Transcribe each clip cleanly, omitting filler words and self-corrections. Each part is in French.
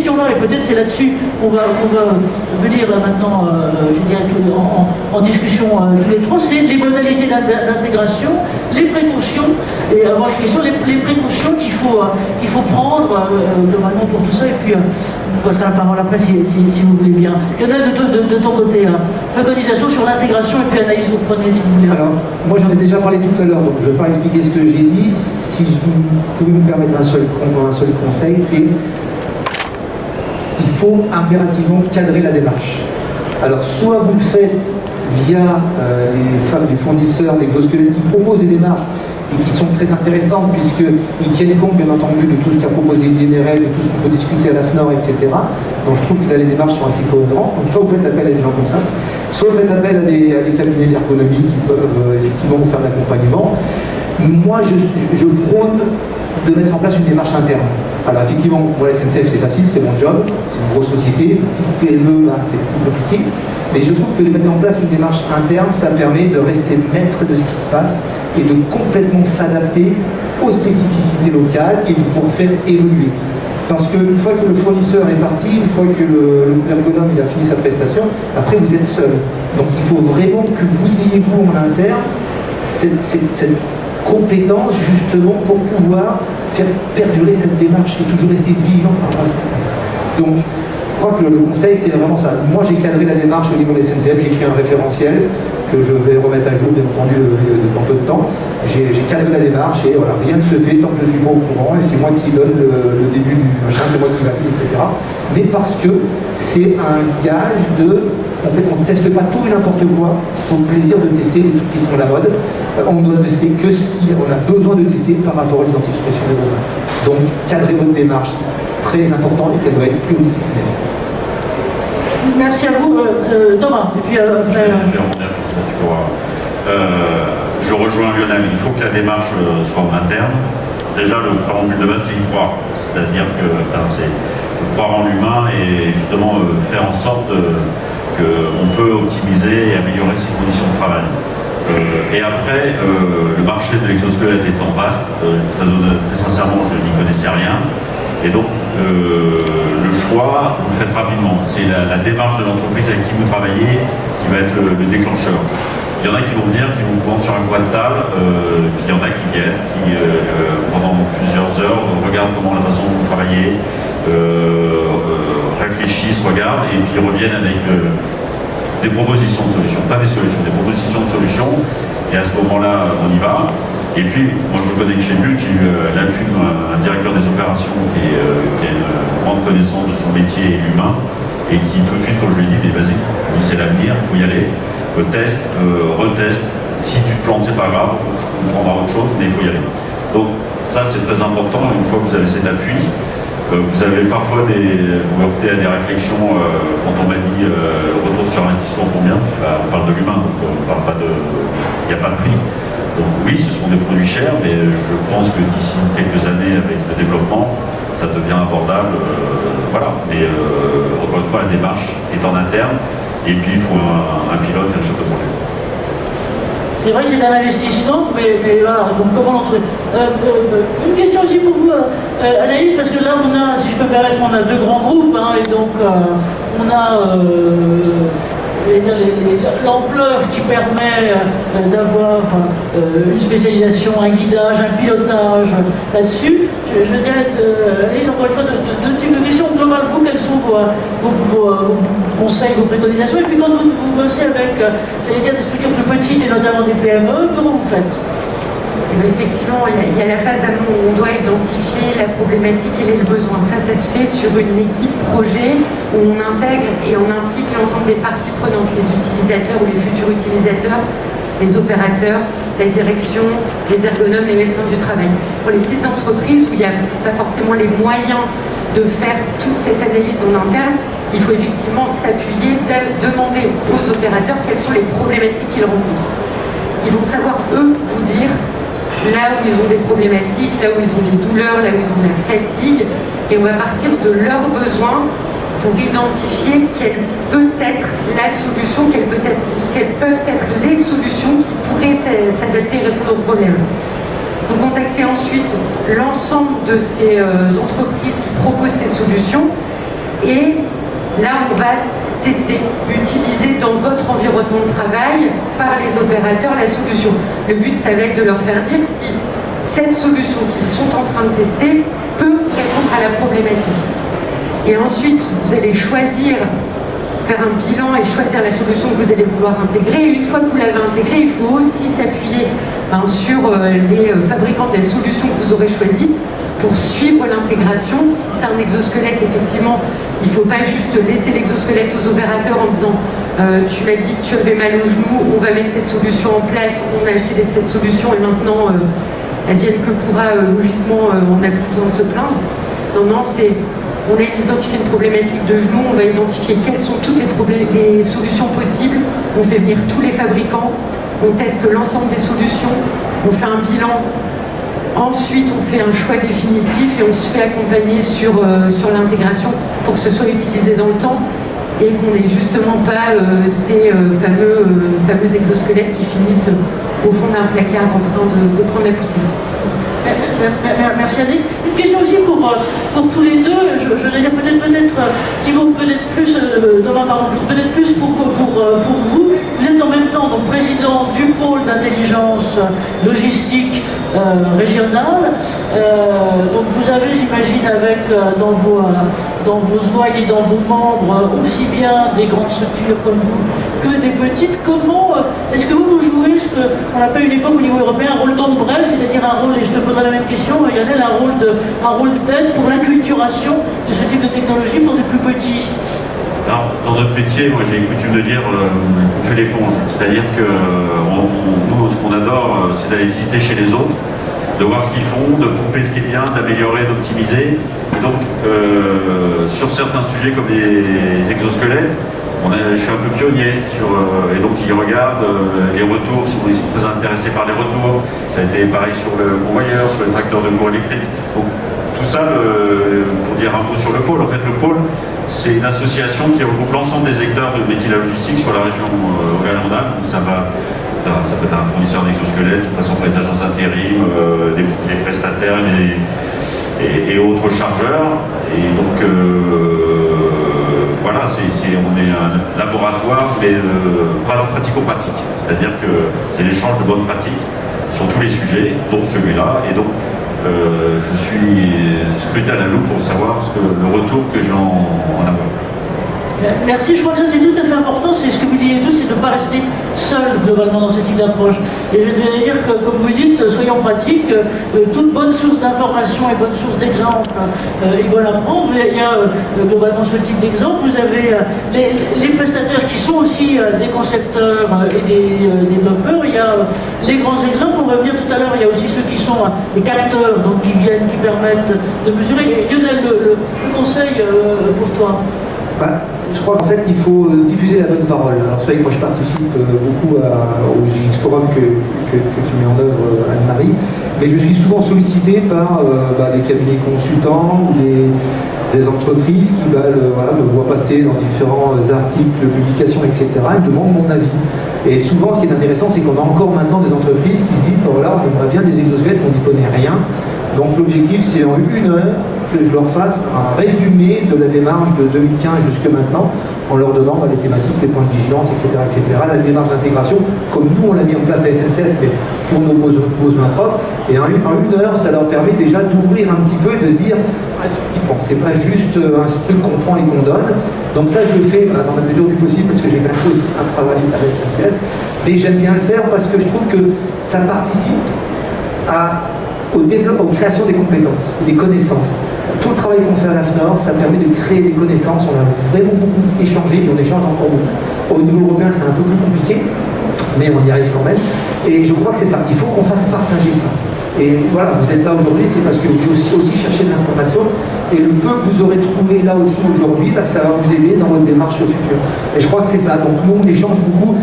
question-là, et peut-être c'est là-dessus qu'on va venir là maintenant, je dirais, en discussion tous les trois, c'est les modalités d'intégration, les précautions, et avant la question, les précautions qu'il faut prendre normalement pour tout ça, et puis on passera la parole après si vous voulez bien. Il y en a de ton côté, préconisation sur l'intégration, et puis Anaïs, vous prenez si vous voulez. Alors, moi j'en ai déjà parlé tout à l'heure, donc je ne vais pas expliquer ce que j'ai dit. Si vous pouvez me permettre un seul conseil, c'est il faut impérativement cadrer la démarche. Alors, soit vous le faites via les fournisseurs d'exosquelettes qui proposent des démarches et qui sont très intéressantes puisqu'ils tiennent compte bien entendu de tout ce qu'a proposé l'INRS, de tout ce qu'on peut discuter à la FNOR, etc. Donc je trouve que là les démarches sont assez cohérentes. Donc soit vous faites appel à des gens comme ça, soit vous faites appel à des cabinets d'ergonomie qui peuvent effectivement vous faire l'accompagnement. Moi je prône de mettre en place une démarche interne. Alors effectivement, moi la SNCF c'est facile, c'est mon job, c'est une grosse société, petite PME, là c'est plus compliqué. Mais je trouve que de mettre en place une démarche interne, ça permet de rester maître de ce qui se passe et de complètement s'adapter aux spécificités locales et de pouvoir faire évoluer. Parce qu'une fois que le fournisseur est parti, une fois que l'ergonome a fini sa prestation, après vous êtes seul. Donc il faut vraiment que vous ayez vous en interne cette compétence justement pour pouvoir faire perdurer cette démarche et toujours rester vivant par rapport à ce qui se passe. Donc je crois que le conseil c'est vraiment ça. Moi j'ai cadré la démarche au niveau de la SNCF, j'ai écrit un référentiel que je vais remettre à jour bien entendu dans peu de temps. J'ai cadré la démarche et voilà, rien ne se fait tant que je ne suis pas au courant et c'est moi qui donne le début du machin, c'est moi qui valide, etc. Mais parce que c'est un gage de, en fait on ne teste pas tout et n'importe quoi pour le plaisir de tester les trucs qui sont à la mode. On doit tester que ce qu'on a besoin de tester par rapport à l'identification des besoins. Donc cadrer votre démarche, très important et qu'elle doit être pluridisciplinaire. Merci à vous, Thomas. Et puis je rejoins Lionel, il faut que la démarche soit en interne. Déjà, le préambule de base, c'est y croire. C'est-à-dire que c'est croire en l'humain et justement faire en sorte qu'on peut optimiser et améliorer ses conditions de travail. Et après, le marché de l'exosquelette étant vaste, très sincèrement, je n'y connaissais rien. Et donc, le choix, vous le faites rapidement. C'est la démarche de l'entreprise avec qui vous travaillez qui va être le déclencheur. Il y en a qui vont venir, qui vont vous vendre sur un coin de table, puis il y en a qui viennent, qui pendant plusieurs heures regardent comment la façon dont vous travaillez, réfléchissent, regardent, et puis reviennent avec des propositions de solutions, pas des solutions, des propositions de solutions, et à ce moment-là, on y va. Et puis, moi je reconnais que chez Bull, j'ai eu l'appui d'un directeur des opérations qui a une grande connaissance de son métier et l'humain, et qui tout de suite, quand je lui ai dit, mais vas-y, c'est l'avenir, il faut y aller. Teste, reteste, si tu te plantes c'est pas grave, on prendra autre chose, mais il faut y aller. Donc ça c'est très important, une fois que vous avez cet appui, vous avez parfois vous heurtez à des réflexions quand on m'a dit retour sur investissement combien, on parle de l'humain, donc on parle pas il n'y a pas de prix. Donc oui, ce sont des produits chers, mais je pense que d'ici quelques années avec le développement, ça devient abordable, voilà. Mais encore une fois, la démarche est en interne. Et puis il faut un pilote et un chef de projet. C'est vrai que c'est un investissement, mais voilà, donc comment l'entrer. Une question aussi pour vous, Anaïs, parce que là on a, si je peux me permettre, on a deux grands groupes, hein, et donc on a l'ampleur qui permet d'avoir une spécialisation, un guidage, un pilotage là-dessus. Je dirais, Anaïs, encore une fois, deux types de questions. Global, vous, quels sont vos conseils, vos préconisations? Et puis quand vous bossez avec, j'allais dire, des structures plus petites et notamment des PME, comment vous faites? Effectivement, il y a la phase amont où on doit identifier la problématique, quel est le besoin. Ça se fait sur une équipe projet où on intègre et on implique l'ensemble des parties prenantes, les utilisateurs ou les futurs utilisateurs, les opérateurs, la direction, les ergonomes, les médecins du travail. Pour les petites entreprises où il n'y a pas forcément les moyens de faire toute cette analyse en interne, il faut effectivement s'appuyer, demander aux opérateurs quelles sont les problématiques qu'ils rencontrent. Ils vont savoir, eux, vous dire là où ils ont des problématiques, là où ils ont des douleurs, là où ils ont de la fatigue, et on va partir de leurs besoins pour identifier quelle peut être la solution, quelles peuvent être les solutions qui pourraient s'adapter et répondre aux problèmes. Vous contactez ensuite l'ensemble de ces entreprises qui proposent ces solutions Et là, on va tester, utiliser dans votre environnement de travail par les opérateurs la solution. Le but, ça va être de leur faire dire si cette solution qu'ils sont en train de tester peut répondre à la problématique. Et ensuite, vous allez choisir, faire un bilan et choisir la solution que vous allez vouloir intégrer. Et une fois que vous l'avez intégrée, il faut aussi s'appuyer sur les fabricants de la solution que vous aurez choisie pour suivre l'intégration. Si c'est un exosquelette, effectivement, il ne faut pas juste laisser l'exosquelette aux opérateurs en disant tu m'as dit que tu avais mal au genou, on va mettre cette solution en place, on a acheté cette solution et maintenant advienne que pourra, logiquement, on n'a plus besoin de se plaindre. Non, non, c'est on a identifié une problématique de genou, on va identifier quelles sont toutes les solutions possibles, on fait venir tous les fabricants, on teste l'ensemble des solutions, on fait un bilan. Ensuite, on fait un choix définitif et on se fait accompagner sur l'intégration pour que ce soit utilisé dans le temps et qu'on n'ait justement pas ces fameux exosquelettes qui finissent au fond d'un placard en train de prendre la poussière. Merci Alice. Une question aussi pour tous les deux. Je vais dire peut-être Thibaut, peut-être plus, Thomas, pardon, peut-être plus pour vous. Vous êtes en même temps donc, président du pôle d'intelligence logistique régionale. Donc vous avez, j'imagine, avec dans vos ouailles et dans vos membres aussi bien des grandes structures comme vous que des petites. Comment est-ce que vous jouez ce qu'on appelle une époque au niveau européen un rôle d'ombrelle, c'est-à-dire un rôle, et je te poserai la même question, Lionel, un rôle d'aide pour l'inculturation de ce type de technologie pour les plus petits? Alors, dans notre métier, moi j'ai coutume de dire on fait l'éponge, c'est-à-dire que nous, ce qu'on adore, c'est d'aller visiter chez les autres, de voir ce qu'ils font, de pomper ce qui est bien, d'améliorer, d'optimiser. Et donc, sur certains sujets comme les exosquelettes, je suis un peu pionnier et donc ils regardent les retours, ils sont très intéressés par les retours. Ça a été pareil sur le convoyeur, sur les tracteurs de cours électriques. Donc, tout ça, pour dire un mot sur le pôle, en fait le pôle, c'est une association qui regroupe l'ensemble des acteurs de métiers de la logistique sur la région Auvergne-Rhône-Alpes. Ça peut être un fournisseur d'exosquelettes, de toute façon pour les agences intérim, des prestataires et autres chargeurs. Et donc voilà, on est un laboratoire, mais pratico-pratique. C'est-à-dire que c'est l'échange de bonnes pratiques sur tous les sujets, dont celui-là. Et donc je suis scruté à la loupe pour savoir le retour que j'ai en avoir. Merci, je crois que ça c'est tout à fait important, c'est ce que vous disiez tous, c'est de ne pas rester seul globalement dans ce type d'approche. Et je voudrais dire que, comme vous dites, soyons pratiques, toute bonne source d'information et bonne source d'exemple est bonne à prendre. Il y a globalement ce type d'exemple. Vous avez les prestataires qui sont aussi des concepteurs et des développeurs. Il y a les grands exemples, on va venir tout à l'heure, il y a aussi ceux qui sont des capteurs, donc qui viennent, qui permettent de mesurer. Et Lionel, le conseil pour toi? Je crois qu'en fait, il faut diffuser la bonne parole. Alors, vous savez que moi, je participe beaucoup au GX Forum que tu mets en œuvre, Anne-Marie, mais je suis souvent sollicité par des cabinets consultants ou des entreprises qui me voient passer dans différents articles, publications, etc. et me demandent mon avis. Et souvent, ce qui est intéressant, c'est qu'on a encore maintenant des entreprises qui se disent, voilà, on aimerait bien des exosquelettes, on n'y connaît rien. Donc l'objectif, c'est en 1 heure que je leur fasse un résumé de la démarche de 2015 jusque maintenant, en leur donnant les thématiques, les points de vigilance, etc., la démarche d'intégration, comme nous on l'a mis en place à SNCF, mais pour nos besoins propres. Et en 1 heure, ça leur permet déjà d'ouvrir un petit peu et de se dire, c'est pas juste un truc qu'on prend et qu'on donne. Donc ça, je le fais dans la mesure du possible, parce que j'ai quand même aussi un travail à la SNCF, mais j'aime bien le faire parce que je trouve que ça participe au développement, aux créations des compétences, des connaissances. Tout le travail qu'on fait à l'AFNOR, ça permet de créer des connaissances. On a vraiment beaucoup échangé et on échange encore beaucoup. Au niveau européen, c'est un peu plus compliqué, mais on y arrive quand même. Et je crois que c'est ça. Il faut qu'on fasse partager ça. Et voilà, vous êtes là aujourd'hui, c'est parce que vous aussi chercher de l'information. Et le peu que vous aurez trouvé là aussi aujourd'hui, ça va vous aider dans votre démarche future. Et je crois que c'est ça. Donc nous, on échange beaucoup.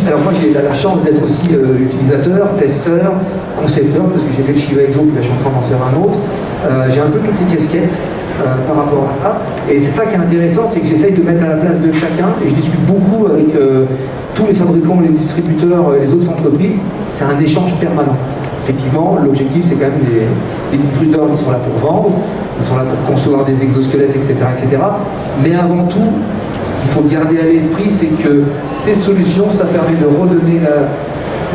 Alors moi, j'ai la chance d'être aussi utilisateur, testeur, concepteur, parce que j'ai fait le Shiva Exo, puis là, je suis en train d'en faire un autre. J'ai un peu toutes les casquettes par rapport à ça. Et c'est ça qui est intéressant, c'est que j'essaye de mettre à la place de chacun, et je discute beaucoup avec tous les fabricants, les distributeurs, les autres entreprises. C'est un échange permanent. effectivement, l'objectif, c'est quand même les distributeurs, ils sont là pour vendre, ils sont là pour concevoir des exosquelettes, etc., etc. Mais avant tout, ce qu'il faut garder à l'esprit, c'est que ces solutions, ça permet de redonner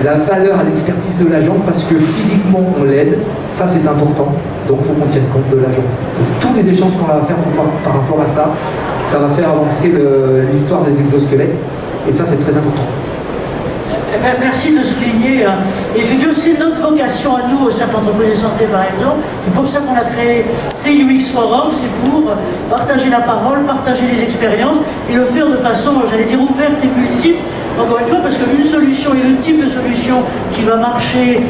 la valeur à l'expertise de l'agent parce que physiquement, on l'aide. Ça, c'est important. Donc, il faut qu'on tienne compte de l'agent. Tous les échanges qu'on va faire par rapport à ça, ça va faire avancer l'histoire des exosquelettes. Et ça, c'est très important. Merci de souligner. Et effectivement, c'est notre vocation à nous, au Cercle Entreprise et Santé par exemple. C'est pour ça qu'on a créé CUX Forum, c'est pour partager la parole, partager les expériences et le faire de façon, j'allais dire, ouverte et multiple. Encore une fois, parce qu'une solution et le type de solution qui va marcher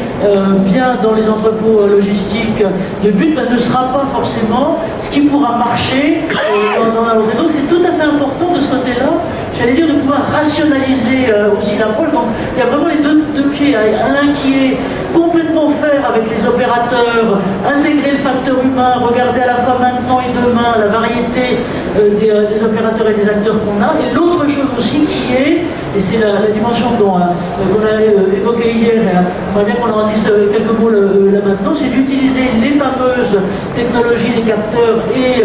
bien dans les entrepôts logistiques de but ne sera pas forcément ce qui pourra marcher dans la autre. Et donc c'est tout à fait important de ce côté-là, j'allais dire, de pouvoir rationaliser aussi l'approche. Donc il y a vraiment les deux pieds. Un qui est complètement faire avec les opérateurs, intégrer le facteur humain, regarder à la fois maintenant et demain la variété des opérateurs et des acteurs qu'on a. Et l'autre chose aussi qui est, et c'est la dimension qu'on a évoquée hier, et j'aimerais bien qu'on en dise quelques mots là maintenant, c'est d'utiliser les fameuses technologies des capteurs et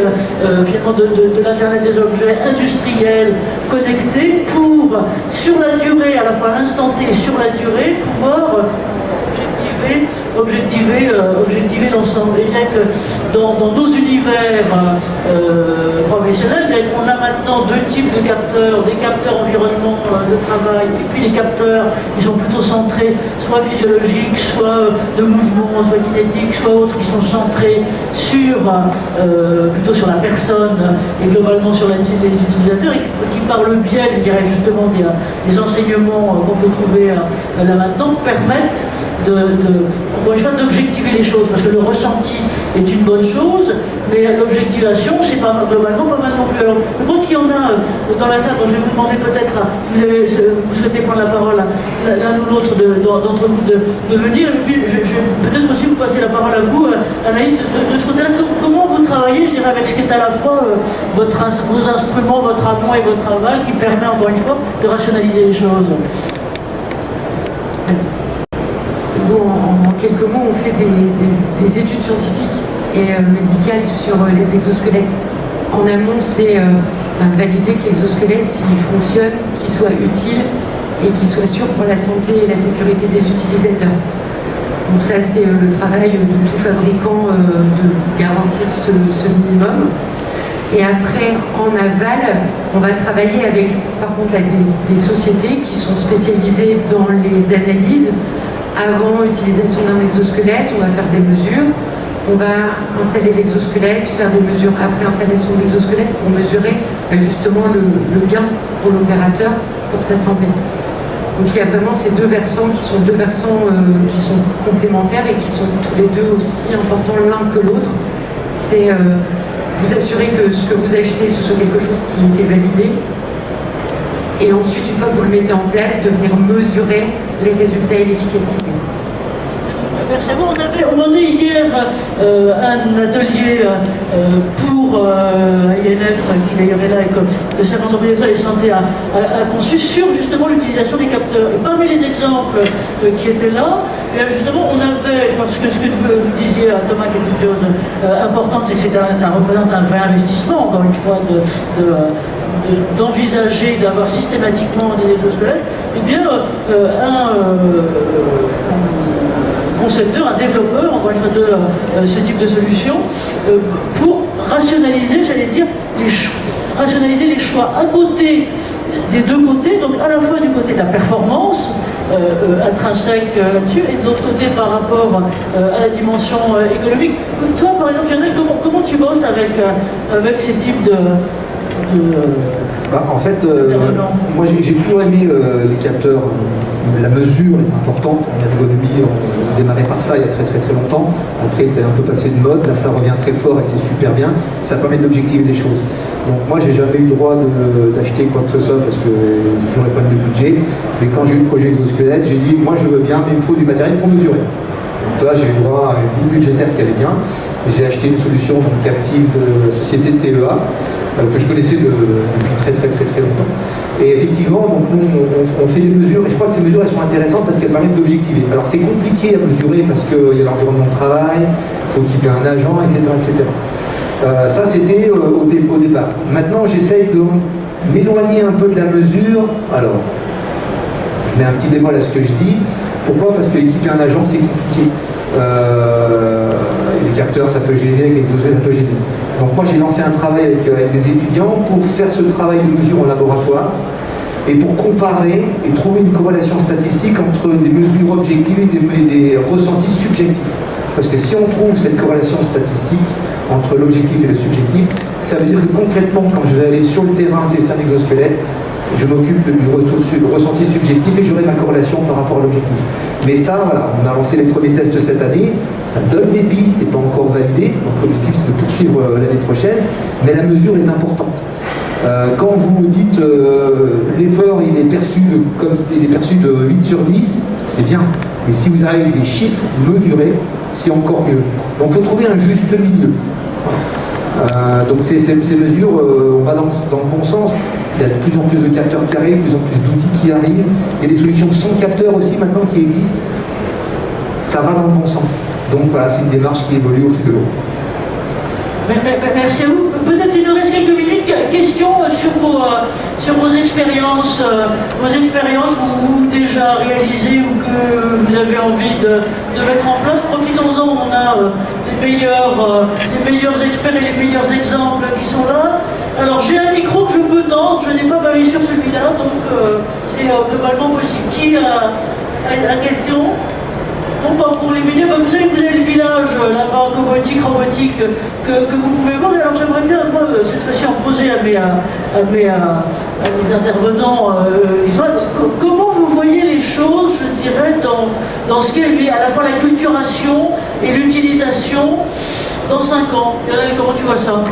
finalement de l'Internet des objets industriels connectés pour, sur la durée, à la fois à l'instant T et sur la durée, pouvoir objectiver l'ensemble. Et je dirais que dans nos univers professionnels, on a maintenant deux types de capteurs, des capteurs environnement de travail, et puis les capteurs qui sont plutôt centrés, soit physiologiques, soit de mouvement, soit kinétiques, soit autres, qui sont centrés plutôt sur la personne et globalement sur les utilisateurs, et qui par le biais, je dirais justement, des enseignements qu'on peut trouver là maintenant, permettent encore une fois, d'objectiver les choses, parce que le ressenti est une bonne chose, mais l'objectivation, c'est globalement pas mal non plus. Alors, je crois qu'il y en a dans la salle, donc je vais vous demander peut-être, vous souhaitez prendre la parole, l'un ou l'autre d'entre vous de venir, et puis je vais peut-être aussi vous passer la parole à vous, Anaïs, de ce côté-là. Comment vous travaillez, je dirais, avec ce qui est à la fois vos instruments, votre amont et votre aval, qui permet, encore une fois, de rationaliser les choses. En quelques mots, on fait des études scientifiques et médicales sur les exosquelettes. En amont, c'est valider que l'exosquelette il fonctionne, qu'il soit utile et qu'il soit sûr pour la santé et la sécurité des utilisateurs. Donc ça, c'est le travail de tout fabricant de vous garantir ce minimum. Et après, en aval, on va travailler avec, par contre, des sociétés qui sont spécialisées dans les analyses. Avant utilisation d'un exosquelette, on va faire des mesures, on va installer l'exosquelette, faire des mesures après installation de l'exosquelette pour mesurer justement le gain pour l'opérateur, pour sa santé. Donc il y a vraiment ces deux versants qui sont complémentaires et qui sont tous les deux aussi importants l'un que l'autre. C'est vous assurer que ce que vous achetez, ce soit quelque chose qui a été validé. Et ensuite, une fois que vous le mettez en place, de venir mesurer les résultats et l'efficacité. Merci à vous. On en est hier un atelier pour INF, qui d'ailleurs est là, et comme le Cercle Entreprise et Santé a conçu sur justement l'utilisation des capteurs. Et parmi les exemples qui étaient là, justement, on avait, parce que ce que vous disiez à Thomas, qui est une chose importante, c'est que ça représente un vrai investissement, encore une fois, d'envisager d'avoir systématiquement des exosquelettes. Eh bien, un concepteur, un développeur, encore une fois, de ce type de solution, pour rationaliser, j'allais dire, rationaliser les choix à côté des deux côtés, donc à la fois du côté de la performance intrinsèque là-dessus, et de l'autre côté par rapport à la dimension économique. Toi, par exemple, Yannick, comment tu bosses avec ces types de en fait, moi j'ai toujours aimé les capteurs. La mesure est importante en ergonomie, on a démarré par ça il y a très longtemps. Après c'est un peu passé de mode, là ça revient très fort et c'est super bien. Ça permet d'objectiver des choses. Donc moi j'ai jamais eu le droit d'acheter quoi que ce soit parce que c'est toujours les problèmes de budget. Mais quand j'ai eu le projet exosquelette, j'ai dit moi je veux bien, mais il me faut du matériel pour mesurer. Donc là j'ai eu le droit à une boule budgétaire qui allait bien. J'ai acheté une solution captive de la société TEA. que je connaissais depuis très longtemps. Et effectivement, donc, nous, on fait des mesures, et je crois que ces mesures elles sont intéressantes parce qu'elles permettent d'objectiver. Alors c'est compliqué à mesurer parce qu'il y a l'environnement de travail, il faut qu'il y ait un agent, etc. Ça c'était au départ. Maintenant j'essaye de m'éloigner un peu de la mesure. Alors, je mets un petit bémol à ce que je dis. Pourquoi? Parce qu'équiper un agent c'est compliqué. Les capteurs ça peut gêner, avec les exosquelettes ça peut gêner. Donc moi j'ai lancé un travail avec des étudiants pour faire ce travail de mesure en laboratoire et pour comparer et trouver une corrélation statistique entre des mesures objectives et des ressentis subjectifs. Parce que si on trouve cette corrélation statistique entre l'objectif et le subjectif, ça veut dire que concrètement quand je vais aller sur le terrain tester un exosquelette, je m'occupe du ressenti subjectif et j'aurai ma corrélation par rapport à l'objectif. Mais ça, voilà, on a lancé les premiers tests cette année, ça donne des pistes, c'est pas encore validé, donc l'objectif c'est de poursuivre l'année prochaine, mais la mesure est importante. Quand vous dites l'effort il est perçu de 8 sur 10, c'est bien, mais si vous avez des chiffres mesurés, c'est encore mieux. Donc il faut trouver un juste milieu. Voilà. Donc ces mesures, on va dans le bon sens. Il y a de plus en plus de capteurs qui arrivent, de plus en plus d'outils qui arrivent. Il y a des solutions sans capteurs aussi maintenant qui existent. Ça va dans le bon sens. Donc voilà, c'est une démarche qui évolue au fil de l'eau. Merci à vous. Peut-être il nous reste quelques minutes. Question sur vos expériences que vous déjà réalisées ou que vous avez envie de mettre en place. Profitons-en, on a les meilleurs experts et les meilleurs exemples qui sont là. Alors j'ai un micro que je peux tendre, je n'ai pas bavé sur celui-là, donc c'est globalement possible. Qui a la question? Non, pas pour les médias, vous savez que vous avez le village là-bas, robotique, que vous pouvez voir. Alors j'aimerais bien, moi, cette fois-ci, en poser à mes intervenants. Comment vous voyez les choses, je dirais, dans ce qu'est à la fois la culturation et l'utilisation dans 5 ans? Lionel, comment tu vois ça?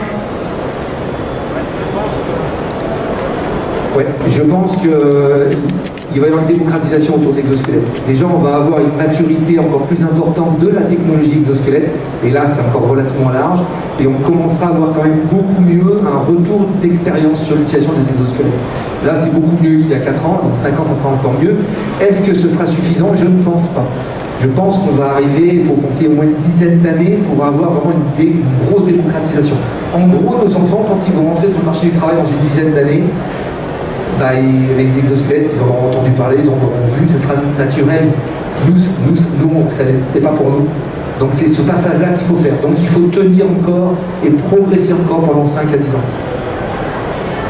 Ouais, je pense qu'il va y avoir une démocratisation autour de l'exosquelette. Déjà, on va avoir une maturité encore plus importante de la technologie exosquelette, et là, c'est encore relativement large, et on commencera à avoir quand même beaucoup mieux un retour d'expérience sur l'utilisation des exosquelettes. Là, c'est beaucoup mieux qu'il y a 4 ans, dans 5 ans, ça sera encore mieux. Est-ce que ce sera suffisant? Je ne pense pas. Je pense qu'on va arriver, il faut penser au moins une dizaine d'années pour avoir vraiment une grosse démocratisation. En gros, nos enfants, quand ils vont rentrer sur le marché du travail dans une dizaine d'années, les exosquelettes, ils en auront entendu parler, ils en auront vu, ce sera naturel. Nous ça n'était pas pour nous. Donc c'est ce passage-là qu'il faut faire. Donc il faut tenir encore et progresser encore pendant 5 à 10 ans.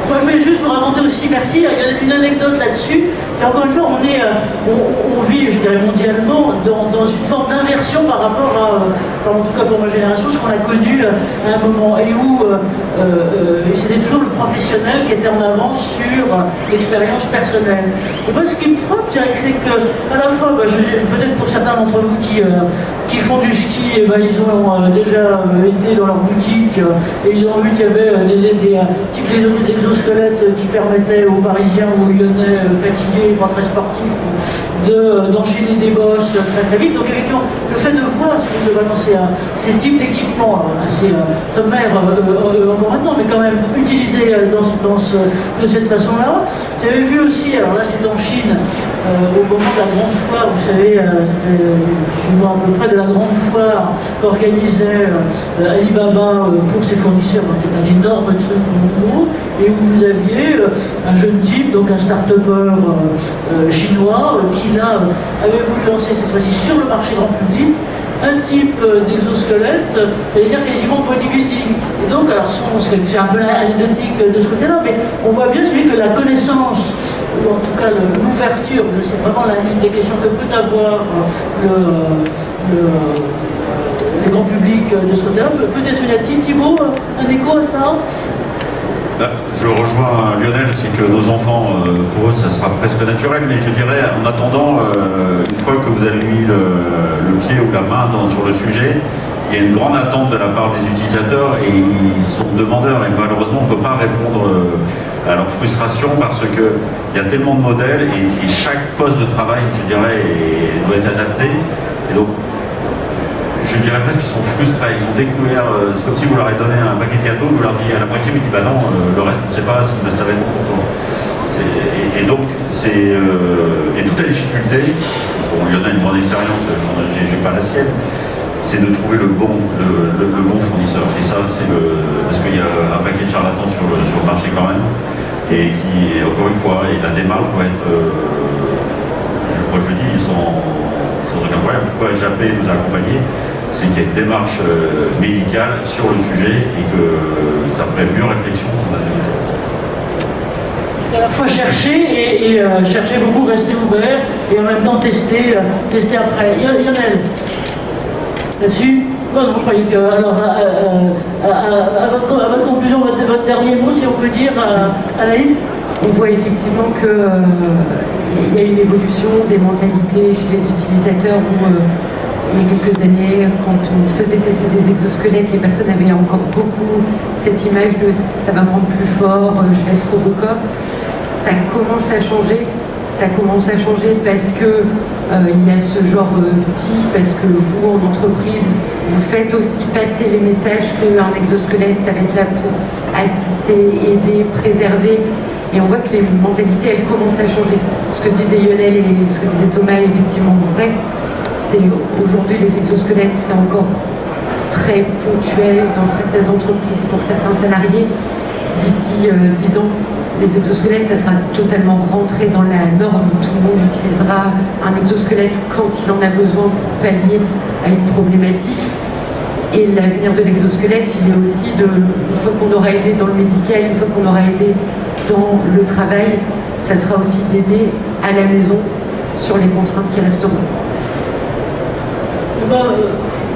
Moi, je voulais juste vous raconter aussi, merci, il y a une anecdote là-dessus. C'est encore une fois, on vit, je dirais mondialement, dans une forme d'inversion par rapport à, en tout cas pour ma génération, ce qu'on a connu à un moment, et où c'était toujours le professionnel qui était en avance sur l'expérience personnelle. Et moi, ce qui me frappe, c'est que, à la fois, peut-être pour certains d'entre vous qui font du ski, ils ont déjà été dans leur boutique et ils ont vu qu'il y avait des types d'exosquelettes qui permettaient aux Parisiens ou aux Lyonnais fatigués, pas très sportifs, d'enchaîner des bosses très vite. Donc effectivement, le fait de voir ces types d'équipements assez sommaires encore maintenant, mais quand même utilisés de cette façon-là. J'avais vu aussi, alors là c'est en Chine, au moment de la grande foire, vous savez, je vois à peu près de la grande foire qu'organisait Alibaba pour ses fournisseurs, c'était un énorme truc gros, et où vous aviez un jeune type, donc un start-upper chinois, qui là avait voulu lancer cette fois-ci sur le marché grand public un type d'exosquelette, c'est-à-dire quasiment bodybuilding. Et donc, alors c'est un peu anecdotique de ce côté-là, mais on voit bien celui que la connaissance, ou en tout cas l'ouverture, c'est vraiment une des questions que peut avoir le grand public de ce côté-là, peut-être une attitude. Thibaut, un écho à ça? Je rejoins Lionel, c'est que nos enfants, pour eux, ça sera presque naturel, mais je dirais, en attendant, une fois que vous avez mis le pied ou la main sur le sujet, il y a une grande attente de la part des utilisateurs et ils sont demandeurs et malheureusement on ne peut pas répondre à leur frustration parce qu'il y a tellement de modèles et chaque poste de travail, je dirais, doit être adapté. Et donc, je dirais presque qu'ils sont frustrés, ils ont découvert, c'est comme si vous leur avez donné un paquet de gâteaux, vous leur dites à la moitié, vous dites bah non, le reste on ne sait pas si ça va être bon pour toi. Et donc, et toute la difficulté, bon, il y en a une grande expérience, j'ai pas la sienne, c'est de trouver le bon fournisseur. Et ça, parce qu'il y a un paquet de charlatans sur le marché quand même, et qui, encore une fois, et la démarche doit être, je dis, sans aucun problème, pourquoi JAP nous a accompagnés, c'est qu'il y a une démarche médicale sur le sujet et que ça ferait mieux réflexion. À la fois chercher et chercher beaucoup, rester ouvert et en même temps tester après. Lionel, là-dessus? Non, je croyais que. Alors, à votre conclusion, votre dernier mot, si on peut dire, Anaïs? On voit effectivement qu'il y a une évolution des mentalités chez les utilisateurs où il y a quelques années, quand on faisait tester des exosquelettes, les personnes avaient encore beaucoup cette image de ça va me rendre plus fort, je vais être Robocop. Ça commence à changer. Ça commence à changer parce que il y a ce genre d'outils, parce que vous, en entreprise, vous faites aussi passer les messages qu'un exosquelette, ça va être là pour assister, aider, préserver. Et on voit que les mentalités, elles commencent à changer. Ce que disait Lionel et ce que disait Thomas est effectivement vrai. C'est aujourd'hui, les exosquelettes, c'est encore très ponctuel dans certaines entreprises, pour certains salariés. D'ici 10 ans, les exosquelettes, ça sera totalement rentré dans la norme. Tout le monde utilisera un exosquelette quand il en a besoin pour pallier à une problématique. Et l'avenir de l'exosquelette, il est aussi une fois qu'on aura aidé dans le médical, une fois qu'on aura aidé dans le travail, ça sera aussi d'aider à la maison sur les contraintes qui resteront.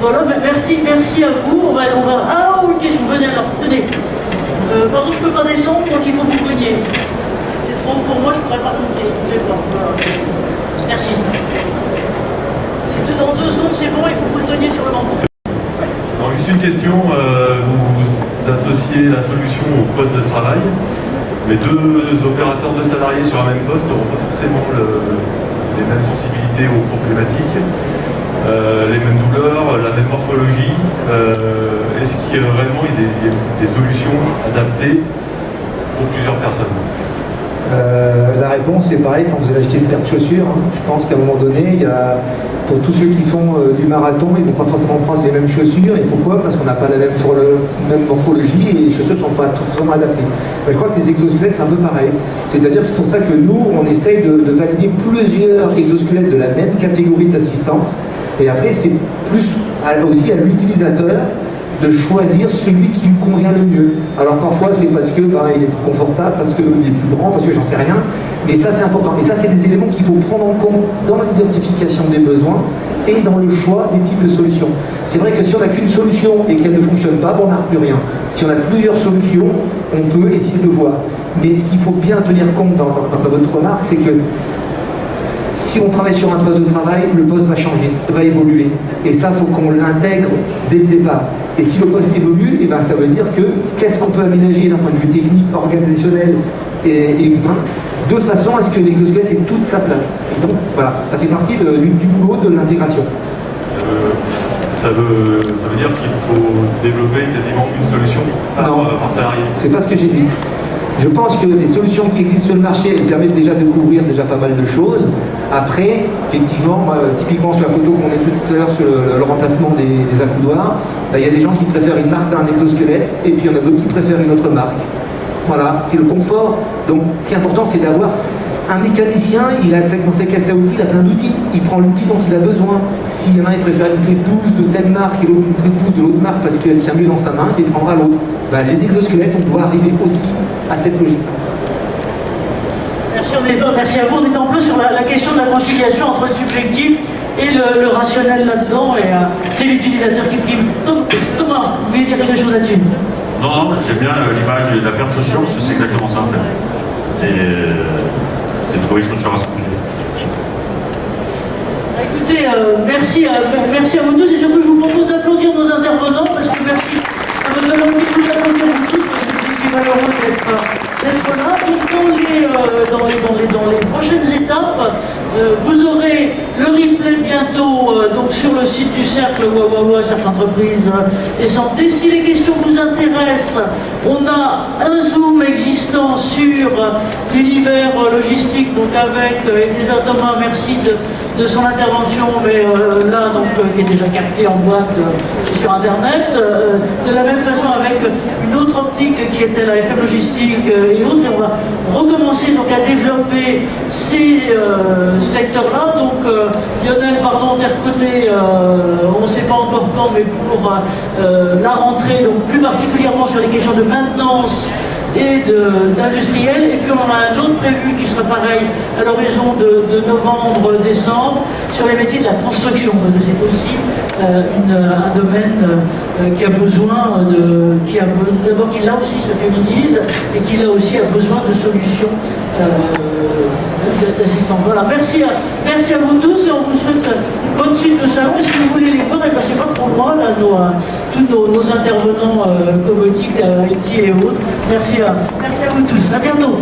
Voilà, merci à vous. Ah, une question, venez alors, tenez. Pardon, je ne peux pas descendre, donc il faut que vous veniez. C'est trop pour moi, je ne pourrais pas monter. Je vais pas. Voilà. Merci. Dans 2 secondes, c'est bon, il faut que vous le teniez sur le banc. Alors, juste une question, vous associez la solution au poste de travail, mais 2 opérateurs, 2 salariés sur un même poste n'auront pas forcément les mêmes sensibilités aux problématiques, les mêmes douleurs, la même morphologie. Est-ce qu'il y a vraiment des solutions adaptées pour plusieurs personnes? La réponse, c'est pareil quand vous allez acheter une paire de chaussures. Je pense qu'à un moment donné, pour tous ceux qui font du marathon, ils ne vont pas forcément prendre les mêmes chaussures. Et pourquoi? Parce qu'on n'a pas la même morphologie et les chaussures ne sont pas forcément adaptées. Mais je crois que les exosquelettes, c'est un peu pareil. C'est-à-dire, c'est pour ça que nous, on essaye de valider plusieurs exosquelettes de la même catégorie d'assistance. Et après, c'est plus aussi à l'utilisateur de choisir celui qui lui convient le mieux. Alors parfois c'est parce que il est plus confortable, parce qu'il est plus grand, parce que j'en sais rien, mais ça c'est important. Et ça c'est des éléments qu'il faut prendre en compte dans l'identification des besoins et dans le choix des types de solutions. C'est vrai que si on n'a qu'une solution et qu'elle ne fonctionne pas, on n'a plus rien. Si on a plusieurs solutions, on peut essayer de voir. Mais ce qu'il faut bien tenir compte dans votre remarque, c'est que si on travaille sur un poste de travail, le poste va changer, va évoluer. Et ça, il faut qu'on l'intègre dès le départ. Et si le poste évolue, eh ben, ça veut dire que qu'est-ce qu'on peut aménager d'un point de vue technique, organisationnel et humain, de façon à ce que l'exosquelette ait toute sa place. Et donc, voilà, ça fait partie du boulot de l'intégration. Ça veut dire qu'il faut développer quasiment une solution par salarié. C'est pas ce que j'ai dit. Je pense que les solutions qui existent sur le marché, elles permettent déjà de couvrir déjà pas mal de choses. Après, effectivement, typiquement sur la photo qu'on a vue tout à l'heure sur le remplacement des accoudoirs, il y a des gens qui préfèrent une marque d'un exosquelette et puis il y en a d'autres qui préfèrent une autre marque. Voilà, c'est le confort. Donc ce qui est important, c'est d'avoir un mécanicien, il a dans ses caisses à outils, il a plein d'outils. Il prend l'outil dont il a besoin. S'il y en a un qui préfère une clé de pouce de telle marque et l'autre une clé de pouce de l'autre marque parce qu'elle tient mieux dans sa main, il prendra l'autre. Les exosquelettes, on doit arriver aussi à cette logique. Merci à vous. On est en plus sur la question de la conciliation entre le subjectif et le rationnel là-dedans, et c'est l'utilisateur qui prime. Thomas, vous voulez dire quelque chose là-dessus? Non, j'aime bien l'image de la paire de chaussures, parce que c'est exactement ça en fait. C'est trouver les chaussures à son pied. Écoutez, merci à vous tous, et surtout je vous propose d'applaudir nos intervenants, parce que merci. Ça me donne envie de vous applaudir vous tous, parce que c'est malheureux d'être d'être là. Donc dans les prochaines étapes, vous aurez le replay bientôt donc sur le site du Cercle Cercle Entreprise et Santé. Si les questions vous intéressent, on a un Zoom existant sur l'univers logistique, donc avec, et déjà Thomas, merci de son intervention, mais là, donc, qui est déjà capté en boîte sur Internet. De la même façon, avec une autre optique qui était la FM Logistique et autres, on va recommencer donc, à développer ces secteurs-là. Donc, Lionel, pardon, t'es recruté, on ne sait pas encore quand, mais pour la rentrée, donc plus particulièrement sur les questions de maintenance et d'industriel, et puis on en a un autre prévu qui sera pareil à l'horizon de novembre-décembre sur les métiers de la construction. C'est aussi un domaine qui a besoin d'abord qui là aussi se féminise et qui là aussi a besoin de solutions d'assistance. Voilà, merci à vous tous et on vous souhaite une bonne suite de salon. Et si vous voulez les voir, c'est pas trop loin là, tous nos intervenants cobotiques, IT et autres. Merci à vous tous. À bientôt.